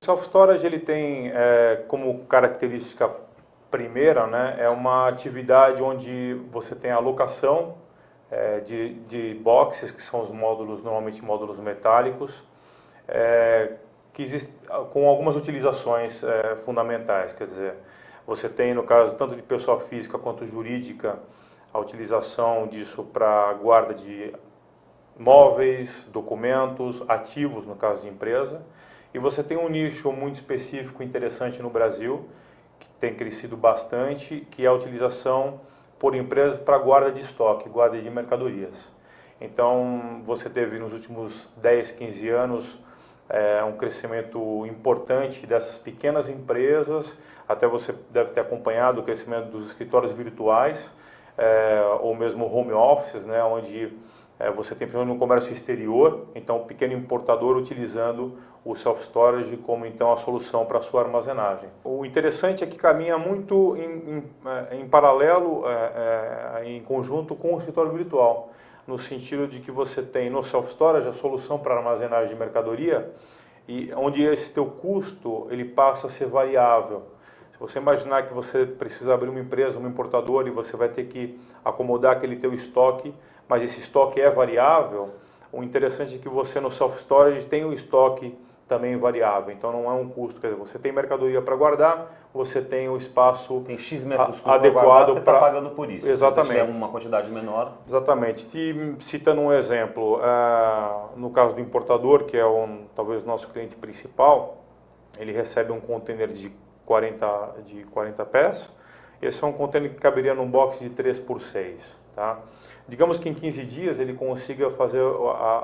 O self-storage ele tem como característica primeira, né, é uma atividade onde você tem a alocação de boxes, que são os módulos, normalmente módulos metálicos, com algumas utilizações fundamentais. Quer dizer, você tem, no caso, tanto de pessoa física quanto jurídica, a utilização disso para guarda de móveis, documentos, ativos, no caso de empresa. E você tem um nicho muito específico, interessante no Brasil, que tem crescido bastante, que é a utilização por empresas para guarda de estoque, guarda de mercadorias. Então, você teve nos últimos 10, 15 anos um crescimento importante dessas pequenas empresas, até você deve ter acompanhado o crescimento dos escritórios virtuais, ou mesmo home offices, né, onde você tem, primeiro, no comércio exterior, então o pequeno importador utilizando o self-storage como então a solução para a sua armazenagem. O interessante é que caminha muito em paralelo, em conjunto com o escritório virtual, no sentido de que você tem no self-storage a solução para armazenagem de mercadoria, e onde esse teu custo ele passa a ser variável. Se você imaginar que você precisa abrir uma empresa, um importador, e você vai ter que acomodar aquele teu estoque, mas esse estoque é variável, o interessante é que você no self-storage tem o estoque também variável, então não é um custo, quer dizer, você tem mercadoria para guardar, você tem o espaço tem X metros adequado, você está pagando por isso. Exatamente. Se você tiver uma quantidade menor. Exatamente. Citando um exemplo, no caso do importador, que é talvez o nosso cliente principal, ele recebe um container de 40 pés. Esse é um container que caberia num box de 3x6. Tá? Digamos que em 15 dias ele consiga fazer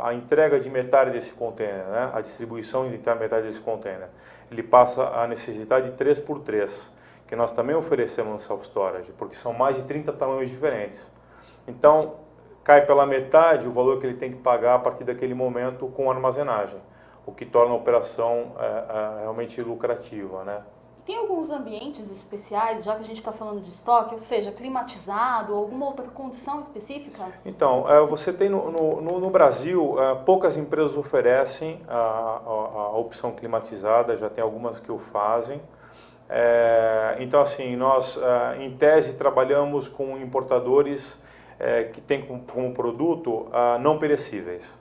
a entrega de metade desse container, né? A distribuição de metade desse container. Ele passa a necessitar de 3x3, que nós também oferecemos no self-storage, porque são mais de 30 tamanhos diferentes. Então, cai pela metade o valor que ele tem que pagar a partir daquele momento com armazenagem, o que torna a operação realmente lucrativa, né? Tem alguns ambientes especiais, já que a gente está falando de estoque, ou seja, climatizado, ou alguma outra condição específica? Então, você tem no Brasil, poucas empresas oferecem a opção climatizada, já tem algumas que o fazem. Então, assim, nós, em tese, trabalhamos com importadores que têm como produto não perecíveis,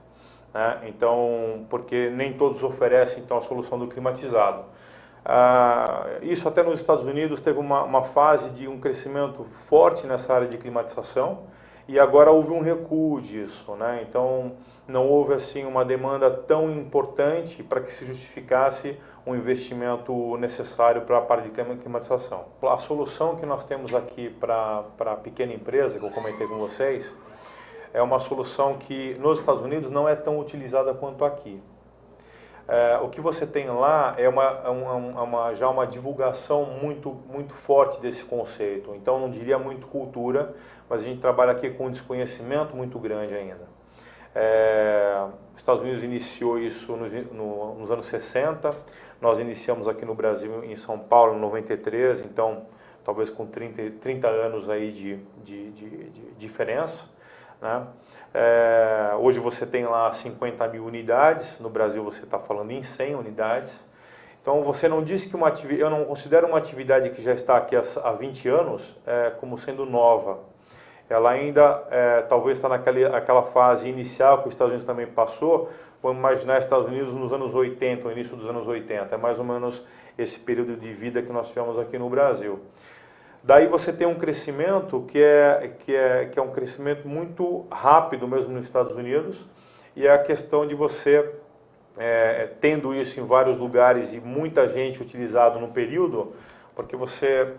né? Então, porque nem todos oferecem então, a solução do climatizado. Isso até nos Estados Unidos teve uma fase de um crescimento forte nessa área de climatização e agora houve um recuo disso, né? Então não houve assim uma demanda tão importante para que se justificasse um investimento necessário para a parte de climatização. A solução que nós temos aqui para a pequena empresa, que eu comentei com vocês, é uma solução que nos Estados Unidos não é tão utilizada quanto aqui. O que você tem lá é já uma divulgação muito forte desse conceito. Então, não diria muito cultura, mas a gente trabalha aqui com um desconhecimento muito grande ainda. Os Estados Unidos iniciou isso nos anos 60, nós iniciamos aqui no Brasil, em São Paulo, em 93, então, talvez com 30 anos aí de diferença. Né? Hoje você tem lá 50 mil unidades, no Brasil você está falando em 100 unidades. Então você não disse que eu não considero uma atividade que já está aqui há 20 anos como sendo nova. Ela ainda talvez está naquela fase inicial que os Estados Unidos também passou. Vamos imaginar os Estados Unidos nos anos 80, no início dos anos 80. É mais ou menos esse período de vida que nós tivemos aqui no Brasil. Daí você tem um crescimento que é um crescimento muito rápido mesmo nos Estados Unidos, e é a questão de você, tendo isso em vários lugares e muita gente utilizado no período, porque você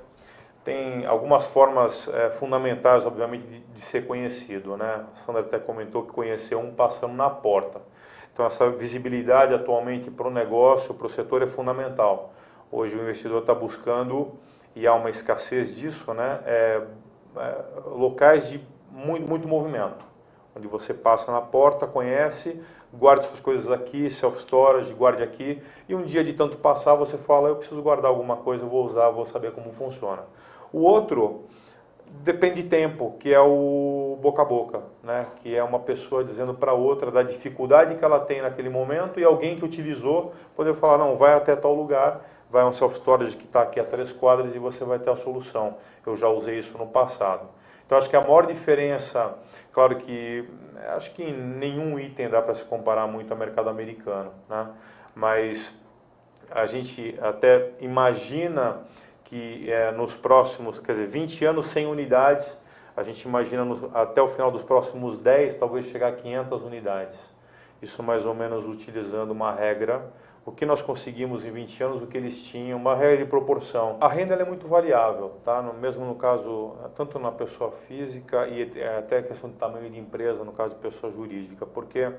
tem algumas formas fundamentais, obviamente, de ser conhecido, né? A Sandra até comentou que conhecer passando na porta. Então essa visibilidade atualmente para o negócio, para o setor é fundamental. Hoje o investidor está buscando, e há uma escassez disso, né? Locais de muito movimento, onde você passa na porta, conhece, guarda suas coisas aqui, self-storage, guarde aqui, e um dia de tanto passar você fala, eu preciso guardar alguma coisa, vou usar, vou saber como funciona. O outro, Depende de tempo, que é o boca a boca, né? Que é uma pessoa dizendo para outra da dificuldade que ela tem naquele momento e alguém que utilizou poder falar, não, vai até tal lugar, vai a um self-storage que está aqui a 3 quadras e você vai ter a solução. Eu já usei isso no passado. Então acho que a maior diferença, claro que acho que nenhum item dá para se comparar muito ao mercado americano, né? Mas a gente até imagina que nos próximos, quer dizer, 20 anos, 100 unidades, a gente imagina até o final dos próximos 10, talvez chegar a 500 unidades. Isso mais ou menos utilizando uma regra, o que nós conseguimos em 20 anos, o que eles tinham, uma regra de proporção. A renda ela é muito variável, tá? Mesmo no caso, tanto na pessoa física e até a questão de tamanho de empresa, no caso de pessoa jurídica, porque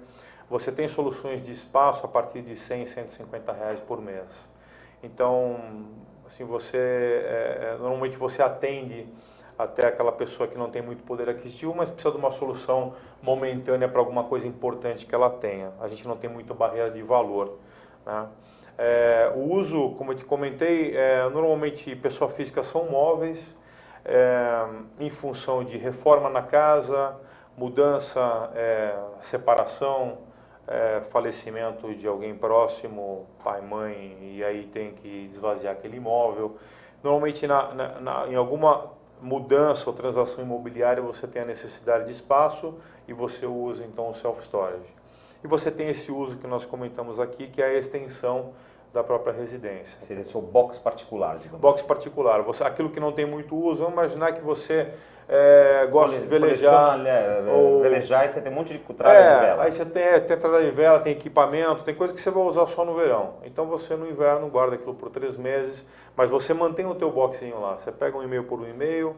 você tem soluções de espaço a partir de 100, 150 reais por mês. Então, assim, normalmente você atende até aquela pessoa que não tem muito poder aquisitivo, mas precisa de uma solução momentânea para alguma coisa importante que ela tenha. A gente não tem muita barreira de valor, né? O uso, como eu te comentei, normalmente pessoa física são móveis, em função de reforma na casa, mudança, separação, falecimento de alguém próximo, pai, mãe, e aí tem que esvaziar aquele imóvel. Normalmente em alguma mudança ou transação imobiliária você tem a necessidade de espaço e você usa então o self-storage. E você tem esse uso que nós comentamos aqui, que é a extensão da própria residência. Seria seu box particular, digamos. Box particular. Aquilo que não tem muito uso, vamos imaginar que você gosta de velejar. Velejar e você tem um monte de tralha de vela. Aí você tem tralha de vela, tem equipamento, tem coisa que você vai usar só no verão. Então você no inverno guarda aquilo por 3 meses, mas você mantém o teu boxinho lá. Você pega um e-mail por um e-mail,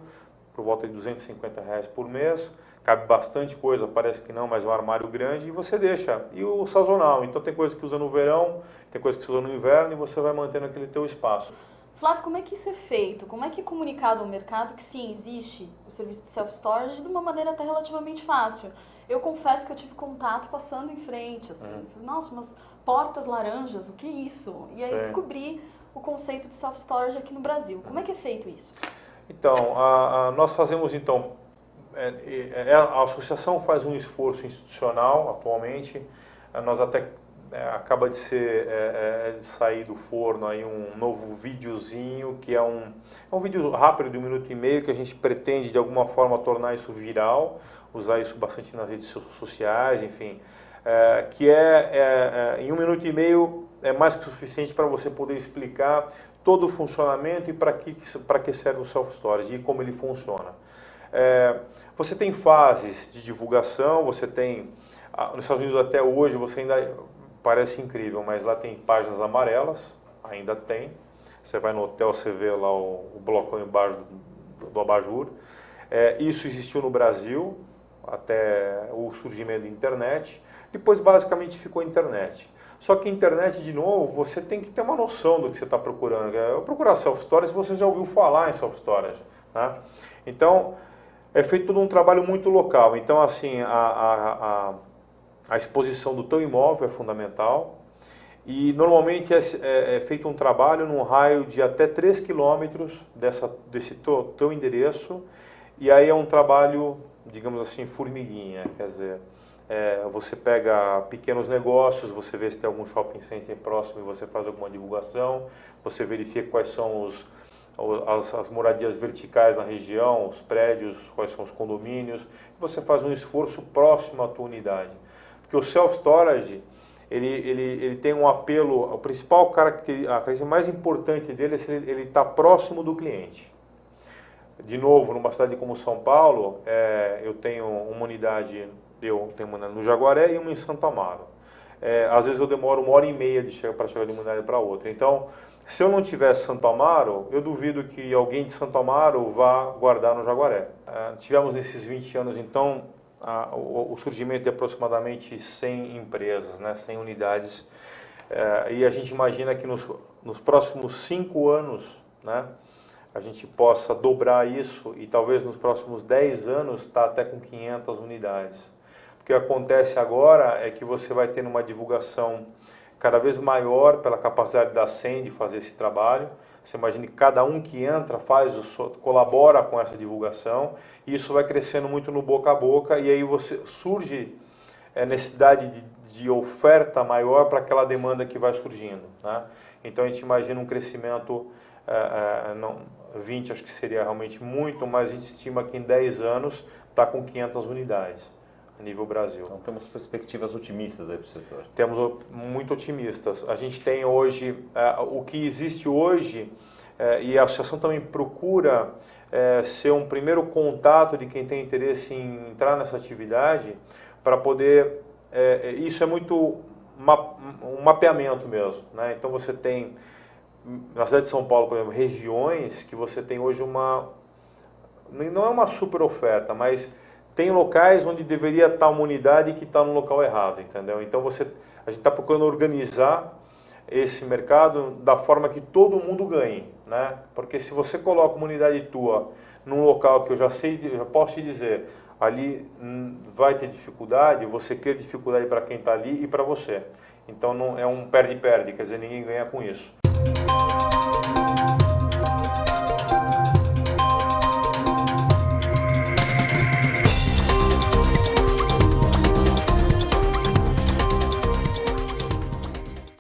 por volta de 250 reais por mês, cabe bastante coisa, parece que não, mas é um armário grande, e você deixa. E o sazonal, então tem coisa que usa no verão, tem coisa que se usa no inverno, e você vai mantendo aquele teu espaço. Flávio, como é que isso é feito? Como é que é comunicado ao mercado que sim, existe o serviço de self-storage de uma maneira até relativamente fácil? Eu confesso que eu tive contato passando em frente, assim, nossa, umas portas laranjas, o que é isso? E aí eu descobri o conceito de self-storage aqui no Brasil. Como é que é feito isso? Então, nós fazemos então, a associação faz um esforço institucional atualmente, nós até acaba de sair do forno aí um novo videozinho, que é um vídeo rápido de 1 minuto e meio, que a gente pretende de alguma forma tornar isso viral, usar isso bastante nas redes sociais, enfim, que em 1 minuto e meio é mais que suficiente para você poder explicar todo o funcionamento e para que serve o self-storage e como ele funciona. Você tem fases de divulgação, você tem, nos Estados Unidos até hoje, você ainda parece incrível, mas lá tem páginas amarelas, ainda tem. Você vai no hotel, você vê lá o blocão embaixo do abajur. Isso existiu no Brasil, até o surgimento da internet. Depois, basicamente, ficou a internet. Só que a internet, de novo, você tem que ter uma noção do que você está procurando. Procurar self-storage, você já ouviu falar em self-storage, né? Então, é feito todo um trabalho muito local. Então, assim, a exposição do teu imóvel é fundamental e normalmente é feito um trabalho num raio de até 3 quilômetros desse teu endereço, e aí é um trabalho, digamos assim, formiguinha, quer dizer, você pega pequenos negócios, você vê se tem algum shopping center próximo e você faz alguma divulgação, você verifica quais são as moradias verticais na região, os prédios, quais são os condomínios, você faz um esforço próximo à tua unidade. Porque o self-storage, ele tem um apelo, a principal característica mais importante dele é ele está próximo do cliente. De novo, numa cidade como São Paulo, eu tenho uma unidade, no Jaguaré e uma em Santo Amaro. Às vezes eu demoro 1h30 para chegar de uma unidade para outra. Então, se eu não tivesse Santo Amaro, eu duvido que alguém de Santo Amaro vá guardar no Jaguaré. Tivemos nesses 20 anos, então, o surgimento de aproximadamente 100 empresas, né, 100 unidades, e a gente imagina que nos próximos 5 anos, né, a gente possa dobrar isso e talvez nos próximos 10 anos estar até com 500 unidades. O que acontece agora é que você vai ter uma divulgação cada vez maior pela capacidade da SEM de fazer esse trabalho. Você imagina que cada um que entra colabora com essa divulgação, e isso vai crescendo muito no boca a boca, e aí surge necessidade de oferta maior para aquela demanda que vai surgindo, né? Então a gente imagina um crescimento, 20 acho que seria realmente muito, mas a gente estima que em 10 anos está com 500 unidades a nível Brasil. Então temos perspectivas otimistas aí para o setor. Temos muito otimistas. A gente tem hoje, o que existe hoje, e a associação também procura ser um primeiro contato de quem tem interesse em entrar nessa atividade, para poder, isso é muito um mapeamento mesmo, né? Então você tem, na cidade de São Paulo, por exemplo, regiões que você tem hoje não é uma super oferta, mas tem locais onde deveria estar uma unidade que está no local errado, entendeu? Então a gente está procurando organizar esse mercado da forma que todo mundo ganhe, né? Porque se você coloca uma unidade tua num local que eu já posso te dizer, ali vai ter dificuldade, você cria dificuldade para quem está ali e para você. Então não é um perde-perde, quer dizer, ninguém ganha com isso.